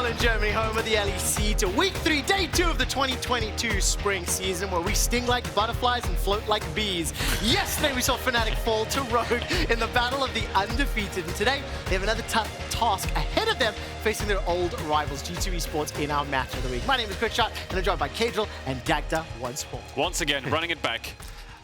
Berlin, Germany, home of the LEC, to week 3, day 2 of the 2022 spring season, where we sting like butterflies and float like bees. Yesterday, we saw Fnatic fall to Rogue in the battle of the undefeated, and today, they have another tough task ahead of them, facing their old rivals, G2 Esports, in our match of the week. My name is QuickShot, and I'm joined by Kadril and Dagda once more. Once again, running it back.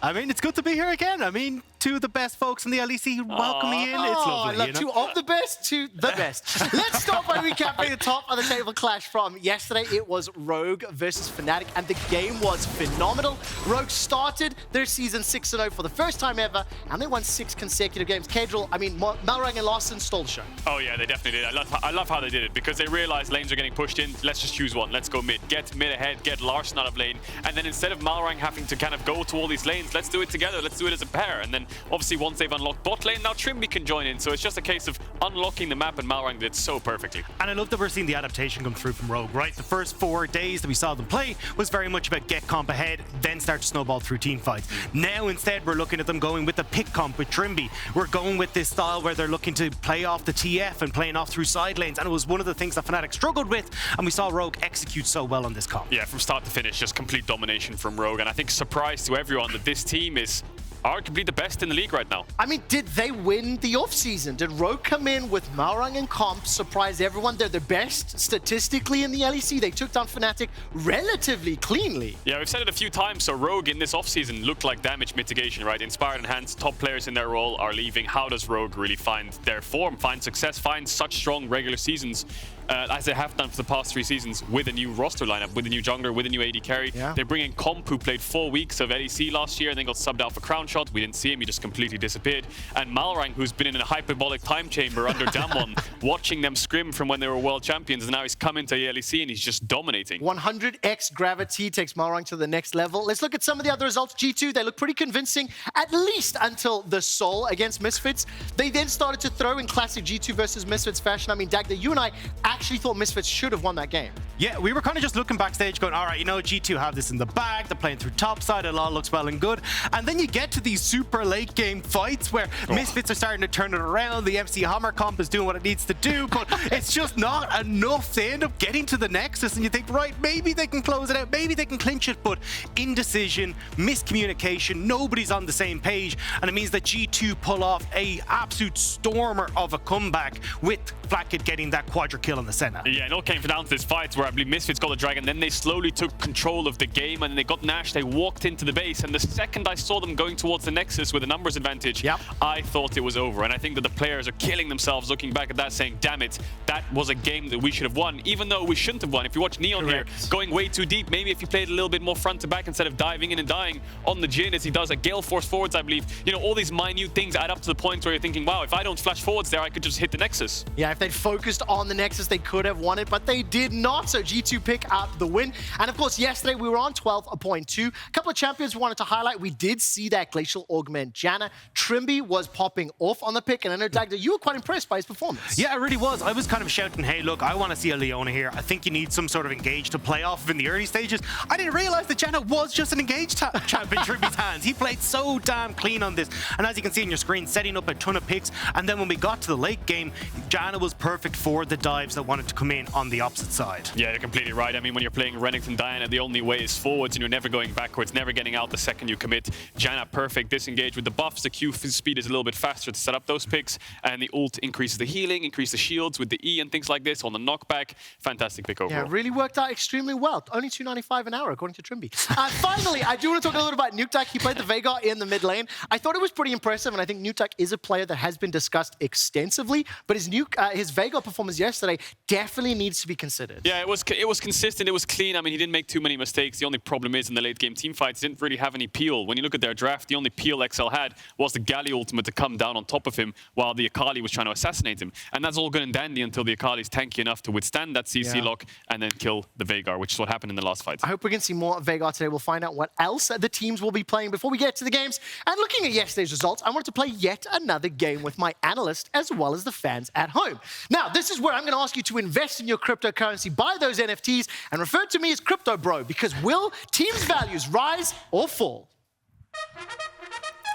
I mean, it's good to be here again. I mean, two of the best folks in the LEC welcome me in. It's lovely. I love two of the best to the best. Let's start by recapping the top of the table clash from yesterday. It was Rogue versus Fnatic, and the game was phenomenal. Rogue started their season 6-0 for the first time ever, and they won 6 consecutive games. Kadril, I mean, Malrang and Larson stole the show. Oh yeah, they definitely did. I love how they did it, because they realized lanes are getting pushed in. Let's just choose one. Let's go mid. Get mid ahead, get Larson out of lane, and then instead of Malrang having to kind of go to all these lanes, let's do it together. Let's do it as a pair. And then obviously once they've unlocked bot lane, now Trimby can join in. So it's just a case of unlocking the map, and Malrang did so perfectly. And I love that we're seeing the adaptation come through from Rogue, right? The first 4 days that we saw them play was very much about get comp ahead, then start to snowball through team fights. Now instead we're looking at them going with the pick comp with Trimby. We're going with this style where they're looking to play off the TF and playing off through side lanes, and it was one of the things that Fnatic struggled with, and we saw Rogue execute so well on this comp. Yeah, from start to finish, just complete domination from Rogue, and I think surprise to everyone that this team is arguably the best in the league right now. I mean, did they win the offseason? Did Rogue come in with Malrang and comp, surprise everyone? They're the best statistically in the LEC. They took down Fnatic relatively cleanly. Yeah, we've said it a few times. So Rogue in this offseason looked like damage mitigation, right? Inspired and Hans, top players in their role, are leaving. How does Rogue really find their form, find success, find such strong regular seasons as they have done for the past 3 seasons, with a new roster lineup, with a new jungler, with a new AD carry? Yeah. They bring in Comp, who played 4 weeks of LEC last year and then got subbed out for Crown Shot. We didn't see him, he just completely disappeared. And Malrang, who's been in a hyperbolic time chamber under Damwon, watching them scrim from when they were world champions, and now he's come into the LEC and he's just dominating. 100x gravity takes Malrang to the next level. Let's look at some of the other results. G2, they look pretty convincing, at least until the Soul against Misfits. They then started to throw in classic G2 versus Misfits fashion. I mean, Dagda, you and I actually thought Misfits should have won that game. Yeah, we were kind of just looking backstage going, all right, you know, G2 have this in the bag, they're playing through topside, it all looks well and good. And then you get to these super late game fights where Misfits are starting to turn it around, the MC Hammer comp is doing what it needs to do, but it's just not enough. They end up getting to the Nexus and you think, right, maybe they can close it out, maybe they can clinch it, but indecision, miscommunication, nobody's on the same page, and it means that G2 pull off a absolute stormer of a comeback with FLICKR getting that quadra kill on the center. Yeah, and it all came down to this fight where I believe Misfits got the dragon, then they slowly took control of the game, and they got Nash, they walked into the base, and the second I saw them going towards the Nexus with a numbers advantage, I thought it was over. And I think that the players are killing themselves looking back at that, saying, damn it, that was a game that we should have won, even though we shouldn't have won. If you watch Neon here, going way too deep, maybe if he played a little bit more front to back instead of diving in and dying on the Jhin as he does at Gale Force forwards, I believe, you know, all these minute things add up to the point where you're thinking, wow, if I don't flash forwards there, I could just hit the Nexus. Yeah, if they'd focused on the Nexus, they could have won it, but they did not, so G2 pick up the win. And of course, yesterday we were on 12.2. A couple of champions we wanted to highlight. We did see that Glacial Augment Janna. Trimby was popping off on the pick, and I know, Dagda, you were quite impressed by his performance. Yeah, I really was. I was kind of shouting, hey, look, I want to see a Leona here. I think you need some sort of engage to play off in the early stages. I didn't realize that Janna was just an engage champ in Trimby's hands. He played so damn clean on this. And as you can see on your screen, setting up a ton of picks. And then when we got to the late game, Janna was perfect for the dives that wanted to come in on the opposite side. Yeah, you're completely right. I mean, when you're playing Renekton Diana, the only way is forwards, and you're never going backwards, never getting out the second you commit. Janna, perfect. Disengage with the buffs. The Q speed is a little bit faster to set up those picks, and the ult increases the healing, increases the shields with the E and things like this on the knockback. Fantastic pick overall. Yeah, it really worked out extremely well. Only 295 an hour, according to Trimby. Finally, I do want to talk a little about Nukeduck. He played the Veigar in the mid lane. I thought it was pretty impressive, and I think Nukeduck is a player that has been discussed extensively, but his Veigar performance yesterday definitely needs to be considered. Yeah, it was consistent, it was clean. I mean, he didn't make too many mistakes. The only problem is in the late game team fights, he didn't really have any peel. When you look at their draft, the only peel XL had was the Galli ultimate to come down on top of him while the Akali was trying to assassinate him. And that's all good and dandy until the Akali is tanky enough to withstand that CC lock and then kill the Veigar, which is what happened in the last fight. I hope we can see more of Veigar today. We'll find out what else the teams will be playing before we get to the games. And looking at yesterday's results, I wanted to play yet another game with my analyst as well as the fans at home. Now, this is where I'm going to ask you to invest in your cryptocurrency, buy those NFTs, and refer to me as Crypto Bro, because will teams' values rise or fall?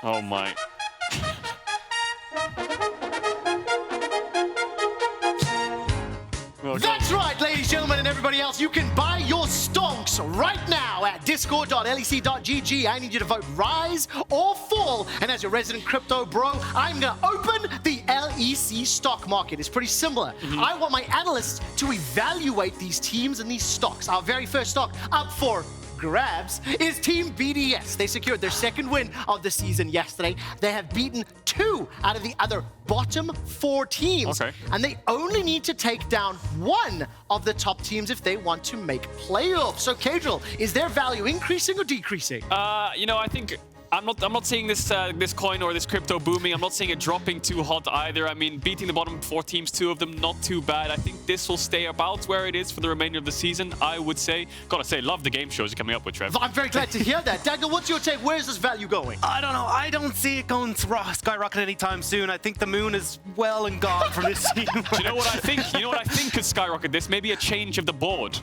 Oh my. That's right, ladies, gentlemen, and everybody else. You can buy your stonks right now at discord.lec.gg. I need you to vote rise or fall. And as your resident crypto bro, I'm going to open the LEC stock market. It's pretty similar. I want my analysts to evaluate these teams and these stocks. Our very first stock up for grabs is Team BDS. They secured their second win of the season yesterday. They have beaten 2 out of the other bottom 4 teams. And they only need to take down 1 of the top teams if they want to make playoffs. So, Kadril, is their value increasing or decreasing? You know, I think I'm not seeing this this coin or this crypto booming. I'm not seeing it dropping too hot either. I mean, beating the bottom 4 teams, 2 of them, not too bad. I think this will stay about where it is for the remainder of the season, I would say. Gotta say, love the game shows you're coming up with, Trev. I'm very glad to hear that. Dagger, what's your take? Where's this value going? I don't know. I don't see it going skyrocketing anytime soon. I think the moon is well and gone from this team. Do you know what I think? You know what I think could skyrocket this? Maybe a change of the board.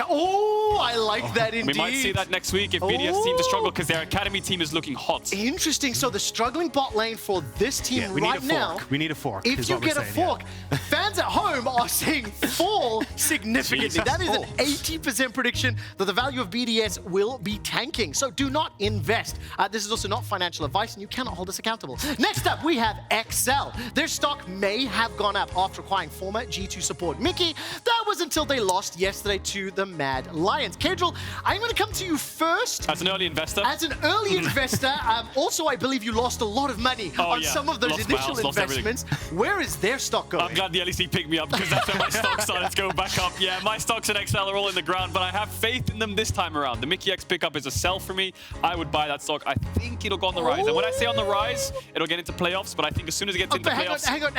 Oh, I like that indeed. We might see that next week if BDS seem to struggle because their academy team is looking hot. Interesting. So the struggling bot lane for this team right now. We need a fork. If you get a fork, fans at home are saying fall significantly. That is an 80% prediction that the value of BDS will be tanking. So do not invest. This is also not financial advice, and you cannot hold us accountable. Next up, we have XL. Their stock may have gone up after acquiring former G2 support Mickey. That was until they lost yesterday to the Mad Lions. Kadril, I'm going to come to you first. As an early investor? As an early investor. Also, I believe you lost a lot of money on some of those initial investments. Where is their stock going? I'm glad the LEC picked me up because that's where my stock started to go back up. Yeah, my stocks at XL are all in the ground, but I have faith in them this time around. The Mickey X pickup is a sell for me. I would buy that stock. I think it'll go on the rise. And when I say on the rise, it'll get into playoffs, but I think as soon as it gets into playoffs... Hang on.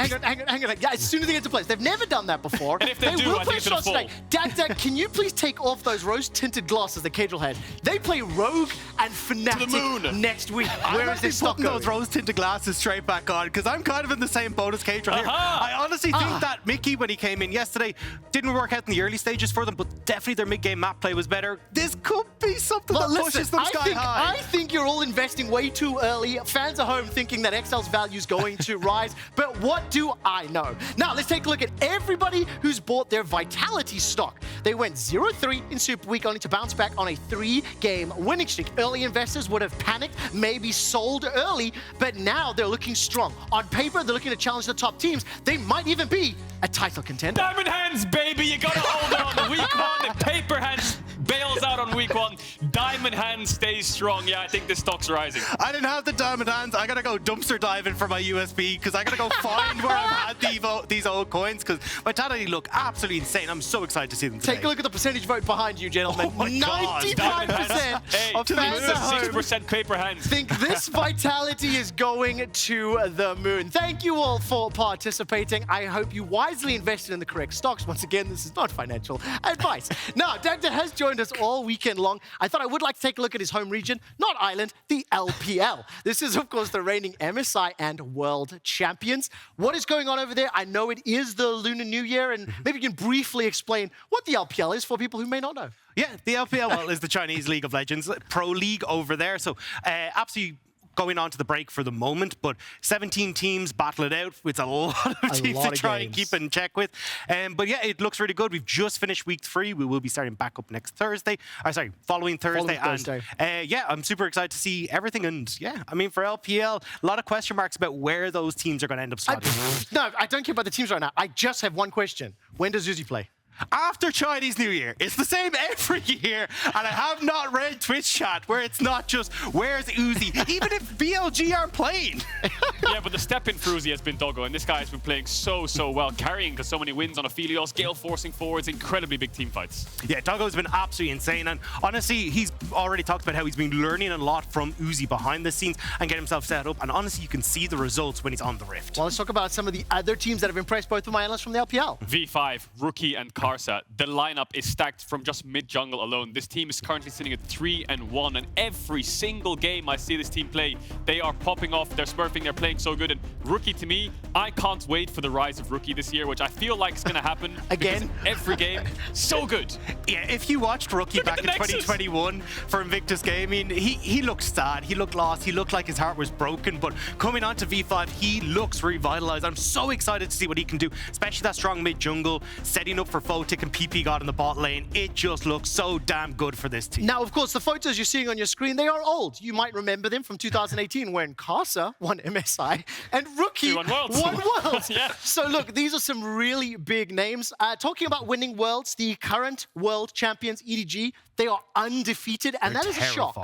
Yeah, as soon as they get to playoffs. They've never done that before. And if they do, I think it's going to fall. Dag, can you please take off those rose-tinted glasses that Kadril had? They play Rogue and Fnatic next week. Where is this stock going? Those rose-tinted glasses straight back on because I'm kind of in the same boat as Kadril here. I honestly think that Mickey, when he came in yesterday, didn't work out in the early stages for them, but definitely their mid-game map play was better. This could be something that pushes them sky high. I think you're all investing way too early. Fans at home thinking that XL's value is going to rise, but what do I know? Now, let's take a look at everybody who's bought their Vitality stock. They went 0-3 in Super Week, only to bounce back on a 3-game winning streak. Early investors would have panicked, maybe sold early, but now they're looking strong. On paper, they're looking to challenge the top teams. They might even be a title contender. Diamond Hands, baby! You gotta hold it on the week 1. The Paper Hands bails out on week 1. Diamond Hands stays strong. Yeah, I think this stock's rising. I didn't have the Diamond Hands. I gotta go dumpster diving for my USB because I gotta go find where I've had these old coins because Vitality look absolutely insane. I'm so excited to see them today. Take a look at the percentage vote behind you, gentlemen. 95% of fans at home 6% Paper Hands think this Vitality is going to the moon. Thank you all for participating. I hope you wisely invested in the correct stocks. Once again, this is not financial advice. Now, Dagda has joined us all weekend long. I thought I would like to take a look at his home region, not island, the LPL. This is, of course, the reigning MSI and world champions. What is going on over there? I know it is the Lunar New Year, and maybe you can briefly explain what the LPL is for people who may not know. Yeah, the LPL is the Chinese League of Legends, pro league over there. So absolutely going on to the break for the moment, but 17 teams battle it out. It's a lot of teams to try and keep in check with. But yeah, it looks really good. We've just finished week 3. We will be starting back up next Thursday. Following Thursday. Yeah, I'm super excited to see everything. And yeah, I mean, for LPL, a lot of question marks about where those teams are going to end up slotting. No, I don't care about the teams right now. I just have one question. When does Uzi play? After Chinese New Year. It's the same every year, and I have not read Twitch chat where it's not just, where's Uzi? Even if BLG aren't playing. Yeah, but the step-in for Uzi has been Doggo, and this guy has been playing so well, carrying so many wins on Aphelios, Gale forcing forwards, incredibly big team fights. Yeah, Doggo's been absolutely insane, and honestly, he's already talked about how he's been learning a lot from Uzi behind the scenes and get himself set up, and honestly, you can see the results when he's on the Rift. Well, let's talk about some of the other teams that have impressed both of my analysts from the LPL. V5, Rookie and Car. Karsa, the lineup is stacked from just mid-jungle alone. This team is currently sitting at 3-1, and every single game I see this team play, they are popping off, they're smurfing, they're playing so good. And Rookie, to me, I can't wait for the rise of Rookie this year, which I feel like is going to happen. Again? Every game, so good. Yeah, if you watched Rookie back in 2021 for Invictus Gaming, he looked sad, he looked lost, he looked like his heart was broken, but coming on to V5, he looks revitalized. I'm so excited to see what he can do, especially that strong mid-jungle, setting up for Photic and PP God in the bot lane. It just looks so damn good for this team. Now, of course, the photos you're seeing on your screen, they are old. You might remember them from 2018 when Karsa won MSI and Rookie won Worlds. Yeah. So look, these are some really big names. Talking about winning Worlds, the current world champions, EDG, they are undefeated, and that is a shock.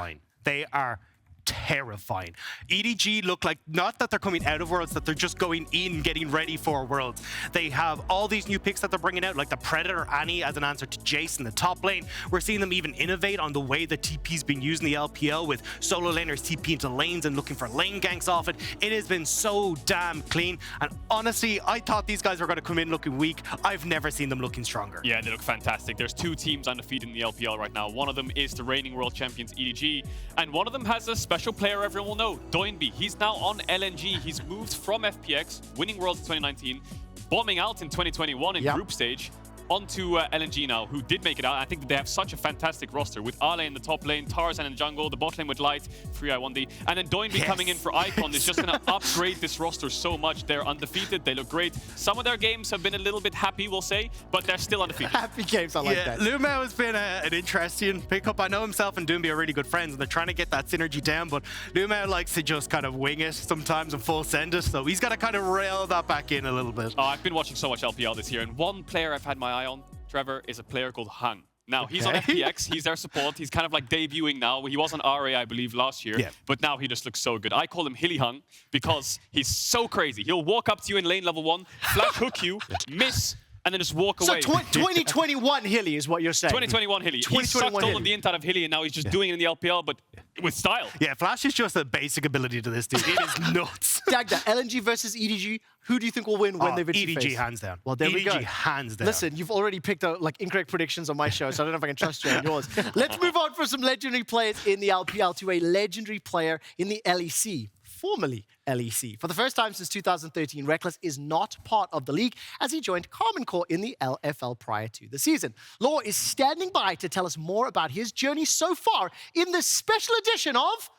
They are terrifying. EDG look like, not that they're coming out of Worlds, that they're just going in, getting ready for Worlds. They have all these new picks that they're bringing out, like the Predator Annie as an answer to Jace in the top lane. We're seeing them even innovate on the way the TP's been used in the LPL, with solo laners TP into lanes and looking for lane ganks off it. It has been so damn clean, and honestly, I thought these guys were going to come in looking weak. I've never seen them looking stronger. Yeah, they look fantastic. There's two teams undefeated in the LPL right now. One of them is the reigning world champions EDG, and one of them has a special player everyone will know, Doinby. He's now on LNG. He's moved from FPX, winning Worlds in 2019, bombing out in 2021 in group stage, onto LNG now, who did make it out. I think that they have such a fantastic roster with Ale in the top lane, Tarzan in the jungle, the bot lane with Light, 3i1D, and then Doinby coming in for Icon is just going to upgrade this roster so much. They're undefeated, they look great. Some of their games have been a little bit happy, we'll say, but they're still undefeated. Happy games, I like that. Lumao has been an interesting pickup. I know himself and Doinby are really good friends, and they're trying to get that synergy down, but Lumao likes to just kind of wing it sometimes and full send it, so he's got to kind of rail that back in a little bit. I've been watching so much LPL this year, and one player I've had my eye on, Trevor, is a player called Hang. Now, he's on FPX, he's their support, he's kind of like debuting now. He was on RA, I believe, last year, but now he just looks so good. I call him Hilly Hang because he's so crazy. He'll walk up to you in lane level 1, flash hook you, miss, and then just walk away. So 2021 Hilly is what you're saying? 2021 Hilly. He sucked all of the int out of Hilly, and now he's just doing it in the LPL, but with style. Yeah, Flash is just a basic ability to this dude. It is nuts. Dagda, LNG versus EDG, who do you think will win when they eventually face? EDG hands down. Well, there we go. EDG hands down. Listen, you've already picked out like incorrect predictions on my show, so I don't know if I can trust you on yours. Let's move on for some legendary players in the LPL to a legendary player in the LEC. Formerly LEC. For the first time since 2013, Rekkles is not part of the league as he joined Common Core in the LFL prior to the season. Law is standing by to tell us more about his journey so far in this special edition of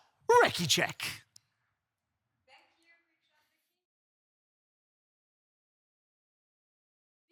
Recce Check.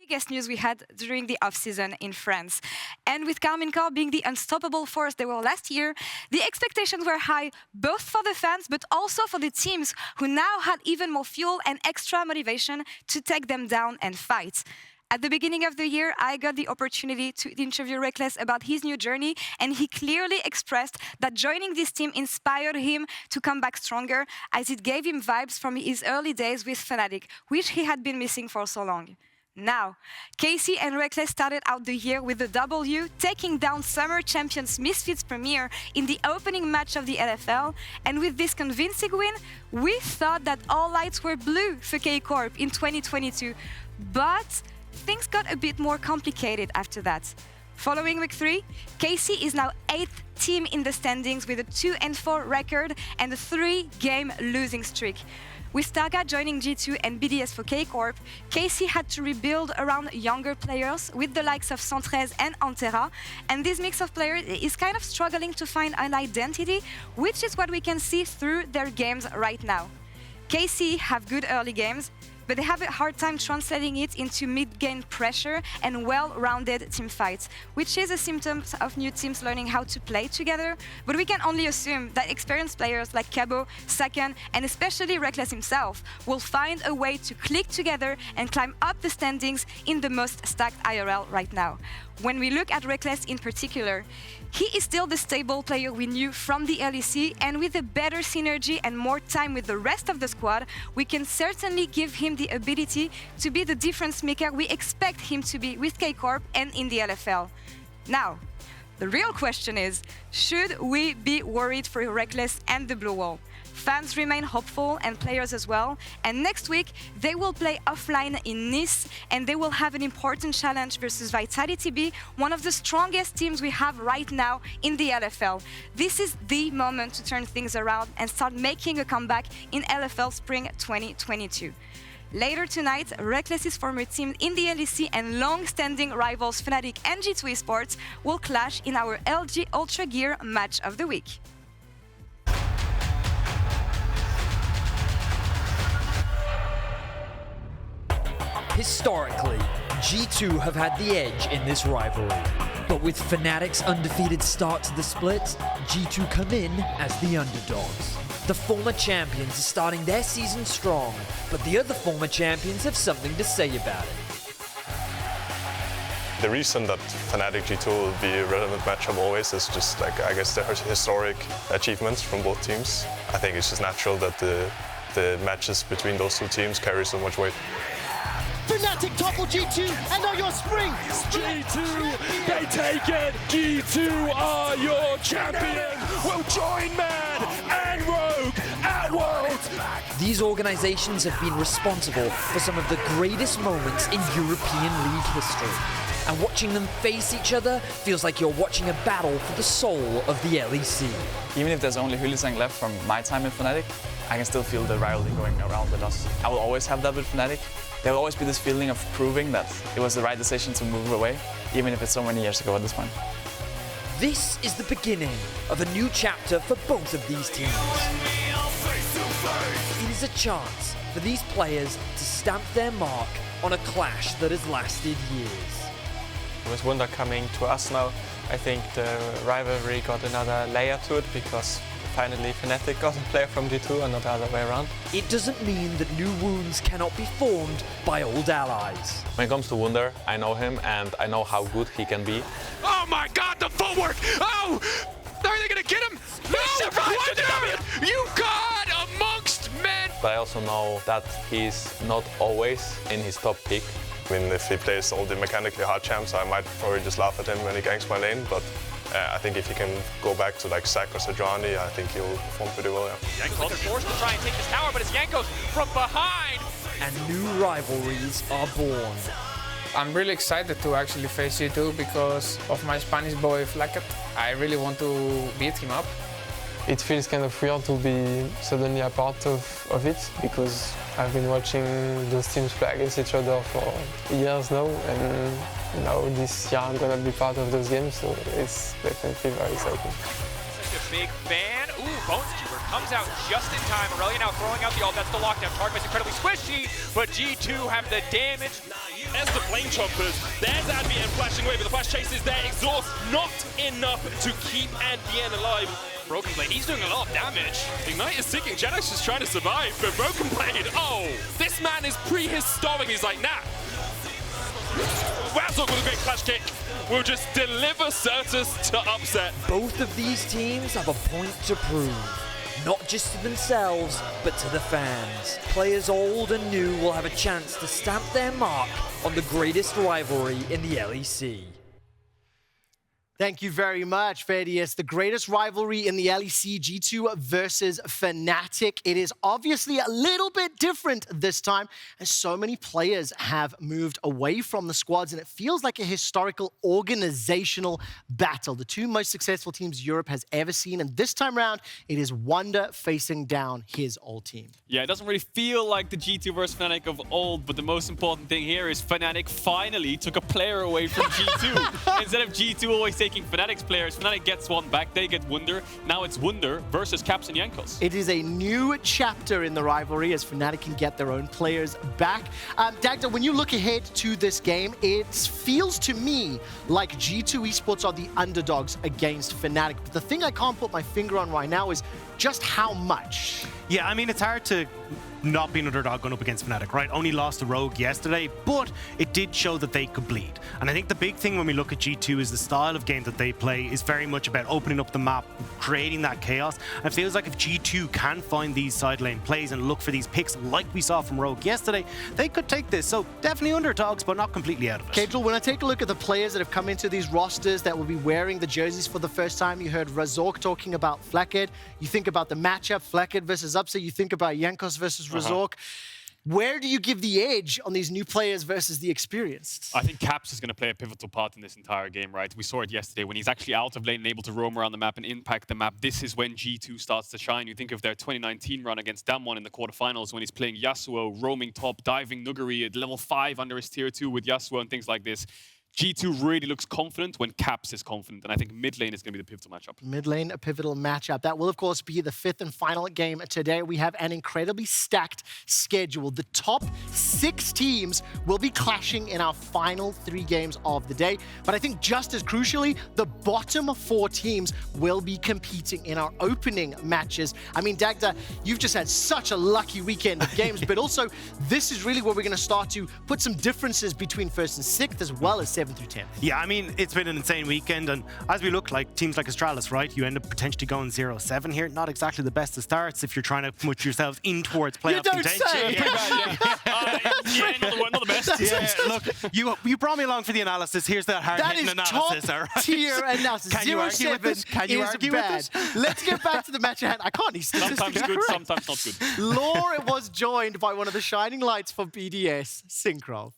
Biggest news we had during the off-season in France. And with Common Core being the unstoppable force they were last year, the expectations were high both for the fans but also for the teams who now had even more fuel and extra motivation to take them down and fight. At the beginning of the year, I got the opportunity to interview Rekkles about his new journey, and he clearly expressed that joining this team inspired him to come back stronger, as it gave him vibes from his early days with Fnatic, which he had been missing for so long. Now, Casey and Rekkles started out the year with the W, taking down Summer Champions Misfits Premier in the opening match of the LFL, and with this convincing win, we thought that all lights were blue for K-Corp in 2022, but things got a bit more complicated after that. Following week 3, Casey is now 8th team in the standings with a 2-4 record and a 3-game losing streak. With Targa joining G2 and BDS for K-Corp, Casey had to rebuild around younger players with the likes of Centrez and Antera, and this mix of players is kind of struggling to find an identity, which is what we can see through their games right now. Casey have good early games, but they have a hard time translating it into mid-game pressure and well-rounded team fights, which is a symptom of new teams learning how to play together. But we can only assume that experienced players like Cabo, Sakan, and especially Rekkles himself will find a way to click together and climb up the standings in the most stacked IRL right now. When we look at Rekkles in particular, he is still the stable player we knew from the LEC, and with a better synergy and more time with the rest of the squad, we can certainly give him the ability to be the difference maker we expect him to be with K-Corp and in the LFL. Now, The real question is, should we be worried for Rekkles and the Blue Wall? Fans remain hopeful and players as well. And next week, they will play offline in Nice and they will have an important challenge versus Vitality B, one of the strongest teams we have right now in the LFL. This is the moment to turn things around and start making a comeback in LFL Spring 2022. Later tonight, Rekkles' former team in the LEC and long-standing rivals Fnatic and G2 Esports will clash in our LG Ultra Gear Match of the Week. Historically, G2 have had the edge in this rivalry. But with Fnatic's undefeated start to the split, G2 come in as the underdogs. The former champions are starting their season strong, but the other former champions have something to say about it. The reason that Fnatic G2 will be a relevant matchup always is just like, I guess, the historic achievements from both teams. I think it's just natural that the matches between those two teams carry so much weight. Fnatic topple G2, and now your Spring! G2, they take it! G2 are your champion! We'll join Mad and Rogue at Worlds! These organizations have been responsible for some of the greatest moments in European League history. And watching them face each other feels like you're watching a battle for the soul of the LEC. Even if there's only Hylissang left from my time in Fnatic, I can still feel the rivalry going around with us. I will always have that with Fnatic. There will always be this feeling of proving that it was the right decision to move away, even if it's so many years ago at this point. This is the beginning of a new chapter for both of these teams. It is a chance for these players to stamp their mark on a clash that has lasted years. With Wunder coming to us now, I think the rivalry got another layer to it because finally Fnatic got a player from G2 and not the other way around. It doesn't mean that new wounds cannot be formed by old allies. When it comes to Wunder, I know him and I know how good he can be. Oh my god, the footwork! Oh! Are they gonna get him? No! Wunder! You god amongst men! But I also know that he's not always in his top pick. I mean, if he plays all the mechanically hard champs, I might probably just laugh at him when he ganks my lane, but I think if he can go back to like Zac or Sejuani, I think he'll perform pretty well, yeah. Jankos are forced to try and take this tower, but it's Jankos from behind! And new rivalries are born. I'm really excited to actually face G2 because of my Spanish boy FLICKR. I really want to beat him up. It feels kind of weird to be suddenly a part of it because I've been watching those teams play against each other for years now, and now this year I'm gonna be part of those games, so it's definitely very exciting. Such a big fan. Ooh, Boneskeeper comes out just in time. Aurelia now throwing out the ult. That's the lockdown. Target is incredibly squishy, but G2 have the damage. As the Flame Choppers, there's Advienne flashing away, but the flash chase is there. Exhaust not enough to keep Advienne alive. Broken Blade, he's doing a lot of damage. Ignite is ticking, Jedi's just trying to survive, but Broken Blade, oh! This man is prehistoric, he's like, nah. Razork with a great flash kick will just deliver Certus to upset. Both of these teams have a point to prove. Not just to themselves, but to the fans. Players old and new will have a chance to stamp their mark on the greatest rivalry in the LEC. Thank you very much, Fedius. The greatest rivalry in the LEC, G2 versus Fnatic. It is obviously a little bit different this time, as so many players have moved away from the squads, and it feels like a historical organizational battle. The two most successful teams Europe has ever seen, and this time around, it is Wunder facing down his old team. Yeah, it doesn't really feel like the G2 versus Fnatic of old, but the most important thing here is Fnatic finally took a player away from G2. Instead of G2 always taking Fnatic's players, Fnatic gets one back, they get Wunder. Now it's Wunder versus Caps and Jankos. It is a new chapter in the rivalry as Fnatic can get their own players back. Dagda, when you look ahead to this game, it feels to me like G2 Esports are the underdogs against Fnatic. But the thing I can't put my finger on right now is just how much. Yeah, I mean, it's hard to not be an underdog going up against Fnatic, right? Only lost to Rogue yesterday, but it did show that they could bleed. And I think the big thing when we look at G2 is the style of game that they play is very much about opening up the map, creating that chaos. And it feels like if G2 can find these side lane plays and look for these picks like we saw from Rogue yesterday, they could take this. So definitely underdogs, but not completely out of it. Kedril, when I take a look at the players that have come into these rosters that will be wearing the jerseys for the first time, you heard Razork talking about FLICKR. You think about the matchup, FLICKR versus Upset. You think about Jankos versus Razork. Where do you give the edge on these new players versus the experienced? I think Caps is going to play a pivotal part in this entire game, right? We saw it yesterday when he's actually out of lane and able to roam around the map and impact the map. This is when G2 starts to shine. You think of their 2019 run against Damwon in the quarterfinals when he's playing Yasuo, roaming top, diving Nuguri at level 5 under his tier 2 with Yasuo and things like this. G2 really looks confident when Caps is confident, and I think mid lane is going to be the pivotal matchup. Mid lane, a pivotal matchup. That will, of course, be the 5th and final game today. We have an incredibly stacked schedule. The top 6 teams will be clashing in our final 3 games of the day. But I think just as crucially, the bottom 4 teams will be competing in our opening matches. I mean, Dagda, you've just had such a lucky weekend of games, but also this is really where we're going to start to put some differences between 1st and 6th, as well as 7th through 10th. Yeah, I mean, it's been an insane weekend, and as we look like teams like Astralis, right, you end up potentially going 0-7 here. Not exactly the best of starts if you're trying to put yourselves in towards playoff contention. Not the best. Yeah, look, you brought me along for the analysis. Here's that hard-hitting analysis. That is top-tier analysis. Can you argue with this? Can you argue with this? Let's get back to the match at hand. I can't. He's sometimes good, sometimes not good. Lore was joined by one of the shining lights for BDS, Syncroft.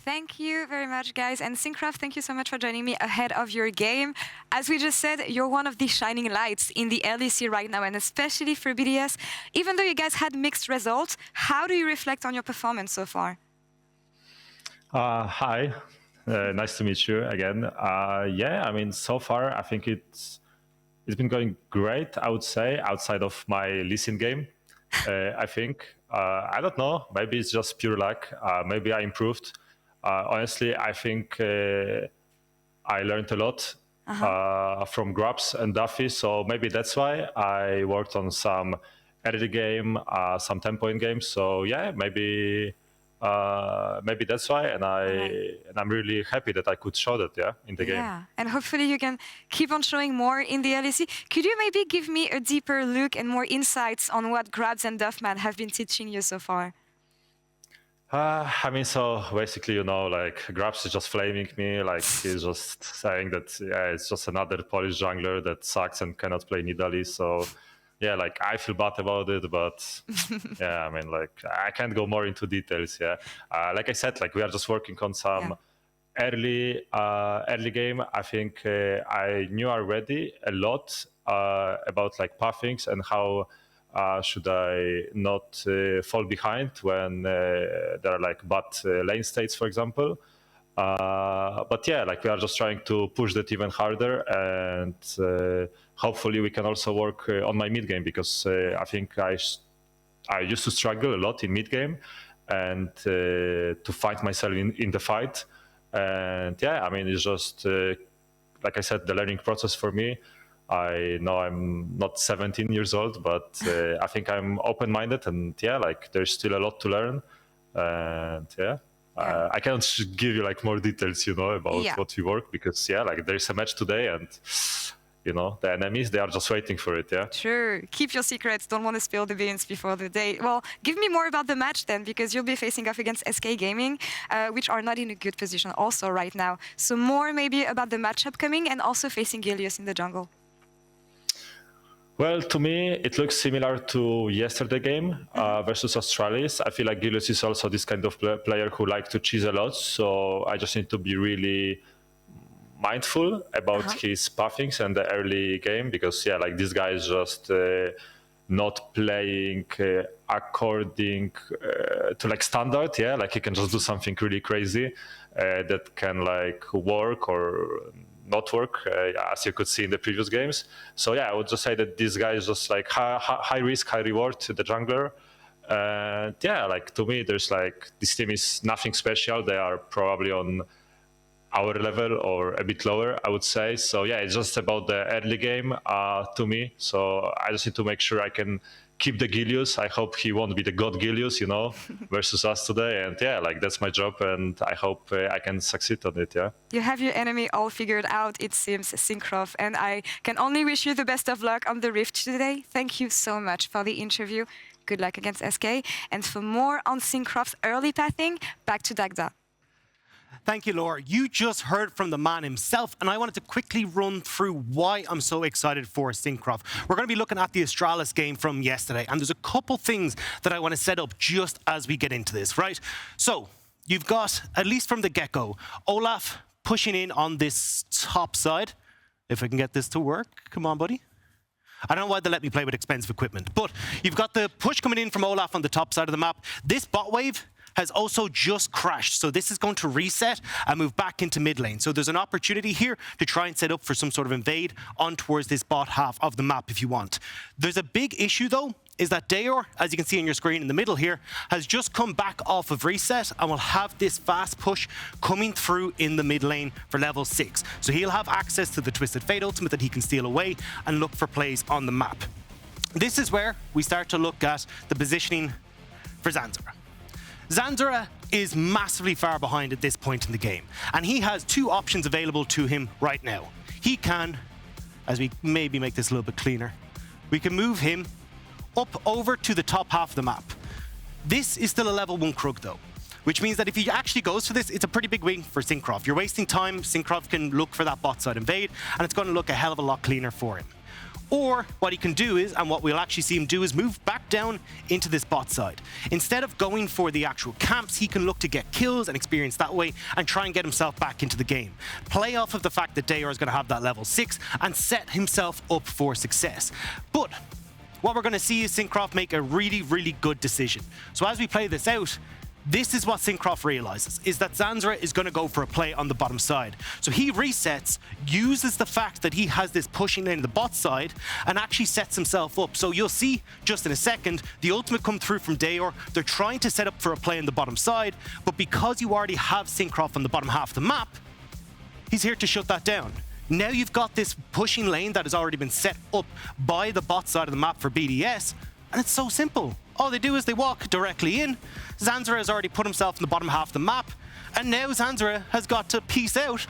Thank you very much, guys. And Syncroft, thank you so much for joining me ahead of your game. As we just said, you're one of the shining lights in the LEC right now, and especially for BDS. Even though you guys had mixed results, how do you reflect on your performance so far? Hi, nice to meet you again. Yeah, I mean, so far, I think it's been going great, I would say, outside of my Lee Sin game, I think. I don't know, maybe it's just pure luck. Maybe I improved. Honestly, I think I learned a lot from Grubs and Duffy, so maybe that's why I worked on some early game, some tempo in games. So yeah, maybe that's why, and I'm really happy that I could show that in the game. Yeah, and hopefully you can keep on showing more in the LEC. Could you maybe give me a deeper look and more insights on what Grubs and Duffman have been teaching you so far? I mean, so basically, like Grubs is just flaming me, like he's just saying that, it's just another Polish jungler that sucks and cannot play Nidalee. So yeah, like I feel bad about it, but yeah, I mean, like I can't go more into details. Yeah, like I said, like we are just working on some early game. I think I knew already a lot about like pathings and how should I not fall behind when there are like bad lane states, for example. But yeah, like we are just trying to push that even harder, and hopefully we can also work on my mid game, because I think I used to struggle a lot in mid game and to find myself in the fight. And yeah, I mean, it's just like I said, the learning process for me. I know I'm not 17 years old, but I think I'm open-minded, and yeah, like there's still a lot to learn. And yeah, I cannot give you like more details, about what we work, because yeah, like there's a match today, and the enemies, they are just waiting for it. Yeah. Sure. Keep your secrets. Don't want to spill the beans before the day. Well, give me more about the match then, because you'll be facing off against SK Gaming, which are not in a good position also right now. So more maybe about the matchup coming, and also facing Gilius in the jungle. Well, to me, it looks similar to yesterday game versus Astralis. I feel like Gilius is also this kind of player who likes to cheese a lot. So I just need to be really mindful about his pathings and the early game, because yeah, like this guy is just not playing according to like standard. Yeah, like he can just do something really crazy that can like work or not work, as you could see in the previous games. So yeah, I would just say that this guy is just like high risk, high reward to the jungler. And yeah, like to me, there's like, this team is nothing special. They are probably on our level or a bit lower, I would say. So yeah, it's just about the early game to me. So I just need to make sure I can keep the Gilius. I hope he won't be the God Gilius, you know, versus us today. And yeah, like that's my job, and I hope I can succeed on it. Yeah. You have your enemy all figured out, it seems, Syncroft, and I can only wish you the best of luck on the Rift today. Thank you so much for the interview. Good luck against SK. And for more on Syncroft's early pathing, back to Dagda. Thank you, Laura. You just heard from the man himself, and I wanted to quickly run through why I'm so excited for Syncroft. We're going to be looking at the Astralis game from yesterday, and there's a couple things that I want to set up just as we get into this, right? So, you've got, at least from the get-go, Olaf pushing in on this top side. If I can get this to work. Come on, buddy. I don't know why they let me play with expensive equipment, but you've got the push coming in from Olaf on the top side of the map. This bot wave has also just crashed, so this is going to reset and move back into mid lane. So there's an opportunity here to try and set up for some sort of invade on towards this bot half of the map if you want. There's a big issue though, is that Dayor, as you can see on your screen in the middle here, has just come back off of reset and will have this fast push coming through in the mid lane for level 6. So he'll have access to the Twisted Fate ultimate that he can steal away and look for plays on the map. This is where we start to look at the positioning for Zanzara. Zanzara is massively far behind at this point in the game, and he has two options available to him right now. He can, as we maybe make this a little bit cleaner, we can move him up over to the top half of the map. This is still a level 1 Krug though, which means that if he actually goes for this, it's a pretty big win for Syncroft. You're wasting time, Syncroft can look for that bot side invade, and it's going to look a hell of a lot cleaner for him. Or what he can do is, and what we'll actually see him do, is move back down into this bot side. Instead of going for the actual camps, he can look to get kills and experience that way and try and get himself back into the game. Play off of the fact that Dayor is going to have that level 6 and set himself up for success. But what we're going to see is Syncroft make a really, really good decision. So as we play this out, this is what Syncroft realizes, is that Zanzara is going to go for a play on the bottom side. So he resets, uses the fact that he has this pushing lane in the bot side, and actually sets himself up. So you'll see just in a second, the ultimate come through from Dayor. They're trying to set up for a play on the bottom side, but because you already have Syncroft on the bottom half of the map, he's here to shut that down. Now you've got this pushing lane that has already been set up by the bot side of the map for BDS, and it's so simple. All they do is they walk directly in. Zanzara has already put himself in the bottom half of the map, and now Zanzara has got to peace out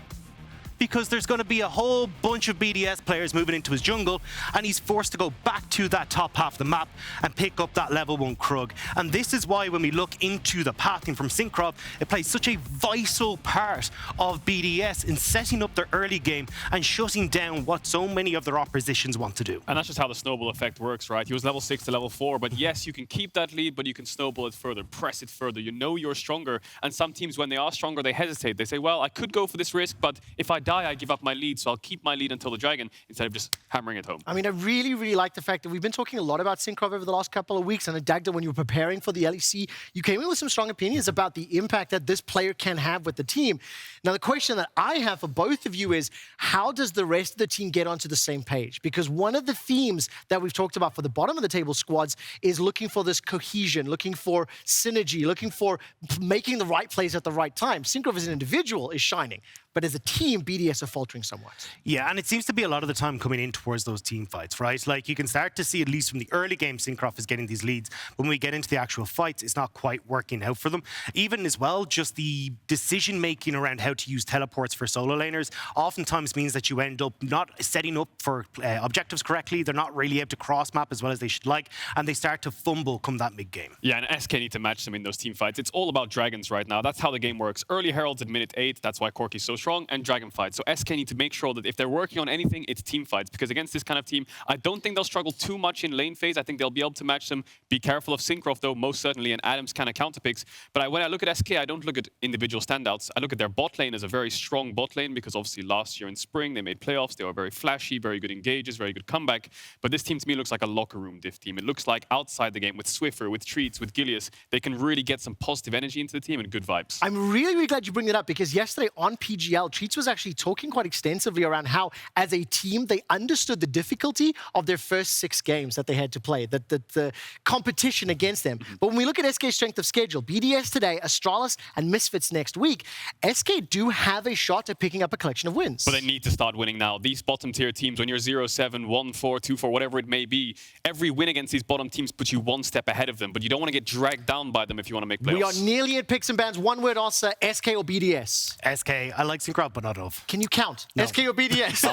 because there's going to be a whole bunch of BDS players moving into his jungle, and he's forced to go back to that top half of the map and pick up that level 1 Krug. And this is why when we look into the pathing from Syncroft, it plays such a vital part of BDS in setting up their early game and shutting down what so many of their oppositions want to do. And that's just how the snowball effect works, right? He was level 6 to level 4, but yes, you can keep that lead, but you can snowball it further, press it further. You know you're stronger, and some teams, when they are stronger, they hesitate. They say, well, I could go for this risk, but if I die, I give up my lead, so I'll keep my lead until the dragon instead of just hammering it home. I mean, I really, really like the fact that we've been talking a lot about Syncroft over the last couple of weeks, and Dagda, when you were preparing for the LEC, you came in with some strong opinions about the impact that this player can have with the team. Now, the question that I have for both of you is, how does the rest of the team get onto the same page? Because one of the themes that we've talked about for the bottom of the table squads is looking for this cohesion, looking for synergy, looking for making the right plays at the right time. Syncroft as an individual is shining, but as a team, BDS are faltering somewhat. Yeah, and it seems to be a lot of the time coming in towards those team fights, right? Like, you can start to see, at least from the early game, Syncroft is getting these leads. When we get into the actual fights, it's not quite working out for them. Even as well, just the decision-making around how to use teleports for solo laners oftentimes means that you end up not setting up for objectives correctly. They're not really able to cross-map as well as they should like, and they start to fumble come that mid-game. Yeah, and SK need to match them in those team fights. It's all about dragons right now. That's how the game works. Early heralds at minute 8, that's why Corki's so strong, and dragon fights. So SK need to make sure that if they're working on anything, it's team fights, because against this kind of team, I don't think they'll struggle too much in lane phase. I think they'll be able to match them. Be careful of Syncroft, though, most certainly, and Adam's kind of counterpicks. But when I look at SK, I don't look at individual standouts. I look at their bot lane as a very strong bot lane, because obviously last year in spring, they made playoffs. They were very flashy, very good engages, very good comeback. But this team to me looks like a locker room diff team. It looks like outside the game with Swiffer, with Treats, with Gilius, they can really get some positive energy into the team and good vibes. I'm really, really glad you bring that up, because yesterday on PGL, Treats was actually talking quite extensively around how, as a team, they understood the difficulty of their first 6 games that they had to play, the competition against them. But when we look at SK's strength of schedule, BDS today, Astralis, and Misfits next week, SK do have a shot at picking up a collection of wins. But they need to start winning now. These bottom tier teams, when you're 0-7, 1-4, 2-4, whatever it may be, every win against these bottom teams puts you one step ahead of them. But you don't want to get dragged down by them if you want to make playoffs. We are nearly at picks and bans. One word answer, SK or BDS? SK. I like Syncroft, but not of. Can you count? No. SK or BDS?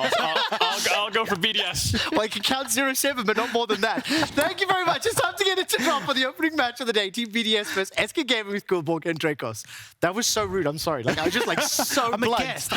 I'll go for BDS. Well, you can count 0-7, but not more than that. Thank you very much. It's time to get into drop for the opening match of the day. Team BDS versus SK Gaming with Coolborg and Rekkles. That was so rude. I'm sorry. Like, I was just like so I'm blunt. a guest.